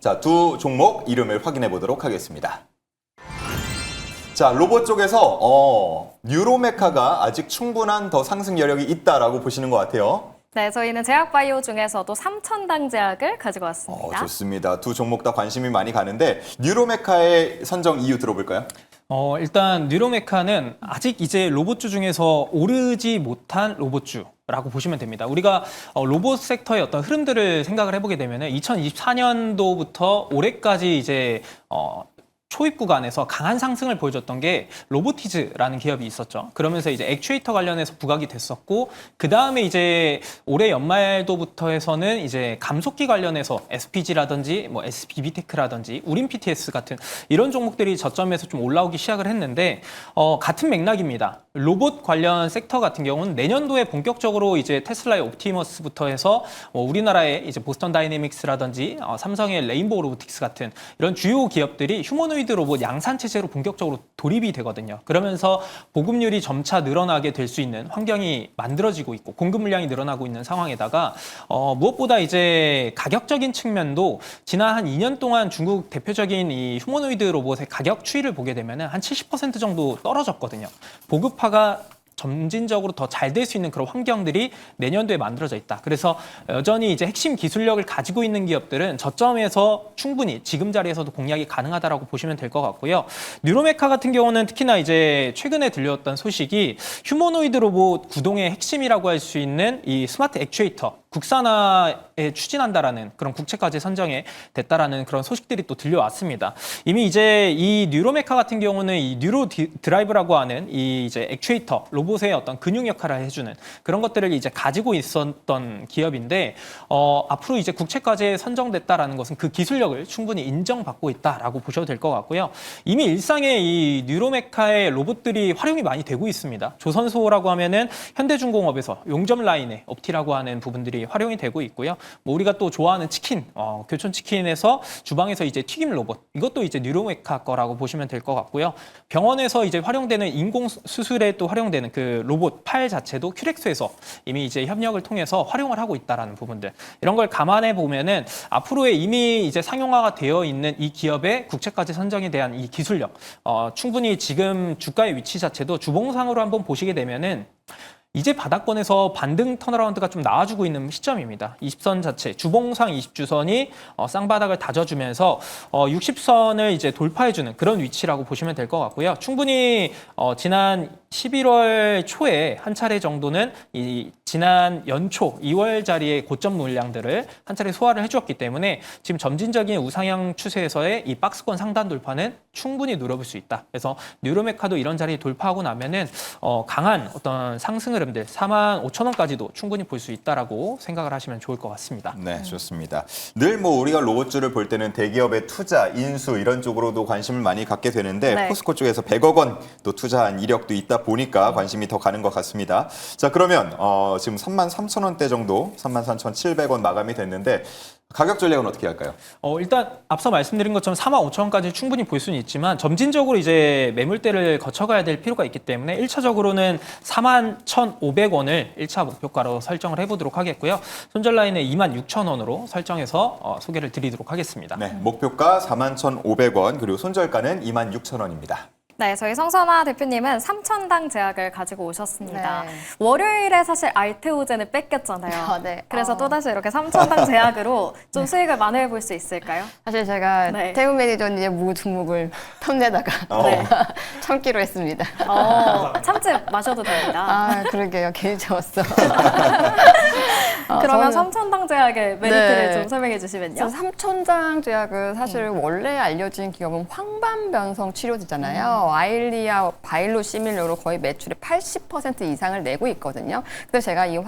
자, 두 종목 이름을 확인해 보도록 하겠습니다. 자, 로봇 쪽에서 뉴로메카가 아직 충분한 더 상승 여력이 있다라고 보시는 것 같아요. 네, 저희는 제약바이오 중에서도 삼천당 제약을 가지고 왔습니다. 좋습니다. 두 종목 다 관심이 많이 가는데 뉴로메카의 선정 이유 들어볼까요? 일단 뉴로메카는 아직 이제 로봇주 중에서 오르지 못한 로봇주라고 보시면 됩니다. 우리가 로봇 섹터의 어떤 흐름들을 생각을 해보게 되면 2024년도부터 올해까지 이제 초입 구간에서 강한 상승을 보여줬던 게 로보티즈라는 기업이 있었죠. 그러면서 이제 액추에이터 관련해서 부각이 됐었고, 그 다음에 이제 올해 연말도부터 해서는 이제 감속기 관련해서 SPG라든지 뭐 SBB테크라든지 우림 PTS 같은 이런 종목들이 저점에서 좀 올라오기 시작을 했는데, 같은 맥락입니다. 로봇 관련 섹터 같은 경우는 내년도에 본격적으로 이제 테슬라의 옵티머스부터 해서 우리나라의 이제 보스턴 다이내믹스라든지 삼성의 레인보우 로보틱스 같은 이런 주요 기업들이 휴머노이드 로봇 양산 체제로 본격적으로 돌입이 되거든요. 그러면서 보급률이 점차 늘어나게 될 수 있는 환경이 만들어지고 있고 공급 물량이 늘어나고 있는 상황에다가 무엇보다 이제 가격적인 측면도 지난 한 2년 동안 중국 대표적인 이 휴머노이드 로봇의 가격 추이를 보게 되면 한 70% 정도 떨어졌거든요. 보급화가 점진적으로 더 잘 될 수 있는 그런 환경들이 내년도에 만들어져 있다. 그래서 여전히 이제 핵심 기술력을 가지고 있는 기업들은 저점에서 충분히 지금 자리에서도 공략이 가능하다라고 보시면 될 것 같고요. 뉴로메카 같은 경우는 특히나 이제 최근에 들려왔던 소식이 휴머노이드 로봇 구동의 핵심이라고 할 수 있는 이 스마트 액추에이터 국산화에 추진한다라는 그런 국채까지 선정에 됐다라는 그런 소식들이 또 들려왔습니다. 이미 이제 이 뉴로메카 같은 경우는 이 뉴로 드라이브라고 하는 이 이제 액추에이터 로봇의 어떤 근육 역할을 해주는 그런 것들을 이제 가지고 있었던 기업인데 앞으로 이제 국채까지 선정됐다라는 것은 그 기술력을 충분히 인정받고 있다라고 보셔도 될 것 같고요. 이미 일상에 이 뉴로메카의 로봇들이 활용이 많이 되고 있습니다. 조선소라고 하면은 현대중공업에서 용접 라인의 업티라고 하는 부분들이 활용이 되고 있고요. 뭐 우리가 또 좋아하는 치킨, 교촌치킨에서 주방에서 이제 튀김 로봇, 이것도 이제 뉴로메카 거라고 보시면 될 것 같고요. 병원에서 이제 활용되는 인공 수술에 또 활용되는 그 로봇 팔 자체도 큐렉스에서 이미 이제 협력을 통해서 활용을 하고 있다라는 부분들, 이런 걸 감안해 보면은 앞으로의 이미 이제 상용화가 되어 있는 이 기업의 국채가치 선정에 대한 이 기술력, 충분히 지금 주가의 위치 자체도 주봉상으로 한번 보시게 되면은 이제 바닥권에서 반등 턴어라운드가 좀 나와주고 있는 시점입니다. 20선 자체, 주봉상 20주선이 쌍바닥을 다져주면서 60선을 이제 돌파해주는 그런 위치라고 보시면 될 것 같고요. 충분히 지난 11월 초에 한 차례 정도는 이 지난 연초 2월 자리의 고점 물량들을 한 차례 소화를 해주었기 때문에 지금 점진적인 우상향 추세에서의 이 박스권 상단 돌파는 충분히 노려볼 수 있다. 그래서 뉴로메카도 이런 자리 돌파하고 나면은 강한 어떤 상승 흐름들 45,000원까지도 충분히 볼 수 있다라고 생각을 하시면 좋을 것 같습니다. 네, 좋습니다. 늘 뭐 우리가 로봇주를 볼 때는 대기업의 투자, 인수 이런 쪽으로도 관심을 많이 갖게 되는데 네. 포스코 쪽에서 100억 원 또 투자한 이력도 있다 보니까 관심이 더 가는 것 같습니다. 자, 그러면 지금 33,000원대 정도, 33,700원 마감이 됐는데 가격 전략은 어떻게 할까요? 일단 앞서 말씀드린 것처럼 45,000원까지 충분히 볼 수는 있지만 점진적으로 이제 매물대를 거쳐가야 될 필요가 있기 때문에 1차적으로는 41,500원을 1차 목표가로 설정을 해보도록 하겠고요. 손절 라인은 26,000원으로 설정해서 소개를 드리도록 하겠습니다. 네, 목표가 41,500원 그리고 손절가는 26,000원입니다. 네, 저희 성선아 대표님은 삼천당 제약을 가지고 오셨습니다. 네. 월요일에 사실 알테오젠을 뺏겼잖아요. 네. 그래서 또다시 이렇게 삼천당 제약으로 좀 수익을 만회해 볼 수 있을까요? 사실 제가 네. 태우 매니저님의 무 종목을 탐내다가 참기로 했습니다. 참치 마셔도 됩니다. 아, 그러게요. 괜히 참았어. 그러면 저는- 삼천당 제약의 메리트를 네. 좀 설명해 주시면요. 그래서 삼천장 제약은 사실 원래 알려진 기업은 황반변성 치료제잖아요. 아일리아 바일로시밀러로 거의 매출의 80% 이상을 내고 있거든요. 그래서 제가 이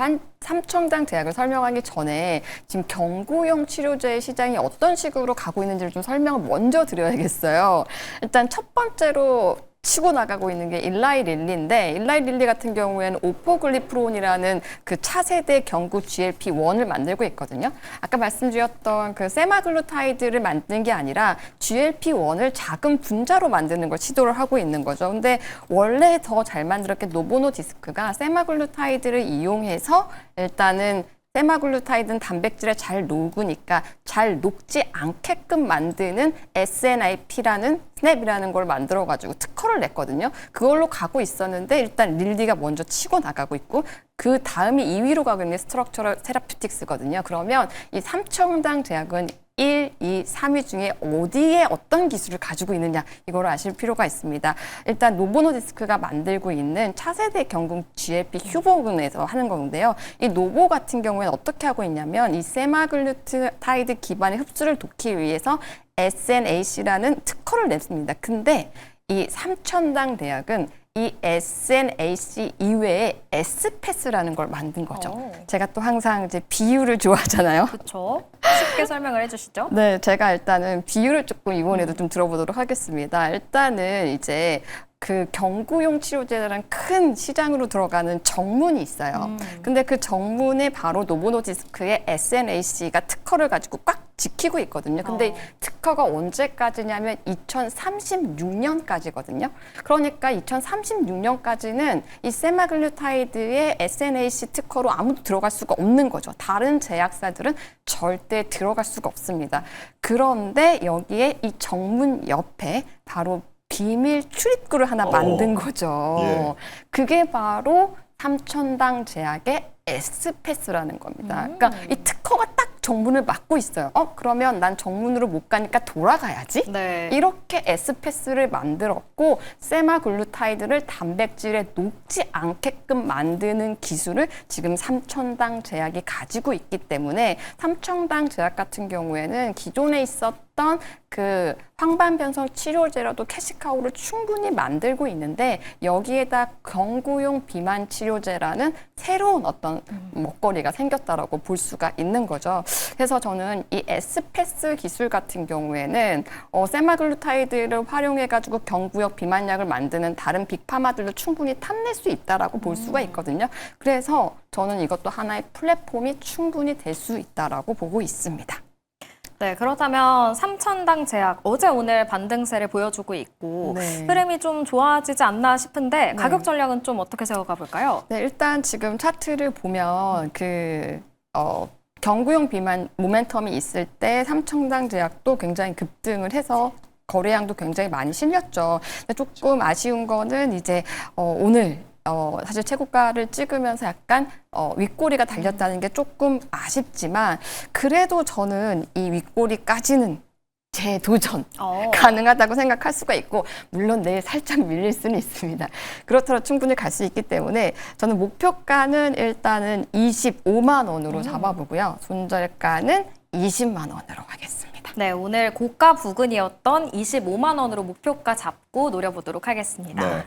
삼천장 제약을 설명하기 전에 지금 경구용 치료제의 시장이 어떤 식으로 가고 있는지를 좀 설명을 먼저 드려야겠어요. 일단 첫 번째로 치고 나가고 있는 게 일라이 릴리인데, 일라이 릴리 같은 경우에는 오포글리프론이라는 그 차세대 경구 GLP-1을 만들고 있거든요. 아까 말씀드렸던 그 세마글루타이드를 만드는 게 아니라 GLP-1을 작은 분자로 만드는 걸 시도를 하고 있는 거죠. 근데 원래 더 잘 만들었던 노보노디스크가 세마글루타이드를 이용해서 일단은 세마글루타이드는 단백질에 잘 녹으니까 잘 녹지 않게끔 만드는 SNIP라는 스냅이라는 걸 만들어가지고 특허를 냈거든요. 그걸로 가고 있었는데 일단 릴리가 먼저 치고 나가고 있고 그 다음이 2위로 가고 있는 스트럭처럴 세라퓨틱스거든요. 그러면 이 삼청당 제약은 1, 2, 3위 중에 어디에 어떤 기술을 가지고 있느냐 이걸 아실 필요가 있습니다. 일단 노보노디스크가 만들고 있는 차세대 경궁 GLP 휴보군에서 하는 건데요. 이 노보 같은 경우에는 어떻게 하고 있냐면 이 세마글루타이드 기반의 흡수를 돕기 위해서 SNAC라는 특허를 냈습니다. 근데 이 삼천당 대학은 이 SNAC 이외에 S패스라는 걸 만든 거죠. 제가 또 항상 이제 비유를 좋아하잖아요. 그렇죠. 쉽게 설명을 해주시죠. 네, 제가 일단은 비유를 조금 이번에도 좀 들어보도록 하겠습니다. 일단은 이제 그 경구용 치료제라는 큰 시장으로 들어가는 정문이 있어요. 근데 그 정문에 바로 노보노디스크의 SNAC가 특허를 가지고 꽉 지키고 있거든요. 근데 특허가 언제까지냐면 2036년까지거든요. 그러니까 2036년까지는 이 세마글루타이드의 SNAC 특허로 아무도 들어갈 수가 없는 거죠. 다른 제약사들은 절대 들어갈 수가 없습니다. 그런데 여기에 이 정문 옆에 바로 비밀 출입구를 하나 만든 거죠. 예. 그게 바로 삼천당 제약의 S패스라는 겁니다. 그러니까 이 특허가 딱 정문을 막고 있어요. 그러면 난 정문으로 못 가니까 돌아가야지. 네. 이렇게 S패스를 만들었고 세마글루타이드를 단백질에 녹지 않게끔 만드는 기술을 지금 삼천당 제약이 가지고 있기 때문에 삼천당 제약 같은 경우에는 기존에 있었던 그 황반변성 치료제로도 캐시카우를 충분히 만들고 있는데 여기에다 경구용 비만 치료제라는 새로운 어떤 먹거리가 생겼다라고 볼 수가 있는 거죠. 그래서 저는 이 S패스 기술 같은 경우에는 세마글루타이드를 활용해가지고 경구역 비만약을 만드는 다른 빅파마들도 충분히 탐낼 수 있다라고 볼 수가 있거든요. 그래서 저는 이것도 하나의 플랫폼이 충분히 될 수 있다라고 보고 있습니다. 네, 그렇다면 삼천당 제약 어제 오늘 반등세를 보여주고 있고 네. 흐름이 좀 좋아지지 않나 싶은데 가격 전략은 좀 어떻게 세워가 볼까요? 네, 일단 지금 차트를 보면 경구용 비만 모멘텀이 있을 때 삼청당 제약도 굉장히 급등을 해서 거래량도 굉장히 많이 실렸죠. 근데 조금 아쉬운 거는 이제 오늘 사실 최고가를 찍으면서 약간 윗꼬리가 달렸다는 게 조금 아쉽지만 그래도 저는 이 윗꼬리까지는 재도전 가능하다고 생각할 수가 있고 물론 내일 살짝 밀릴 수는 있습니다. 그렇더라도 충분히 갈 수 있기 때문에 저는 목표가는 일단은 25만 원으로 잡아보고요. 손절가는 20만 원으로 하겠습니다. 네, 오늘 고가 부근이었던 25만 원으로 목표가 잡고 노려보도록 하겠습니다. 네.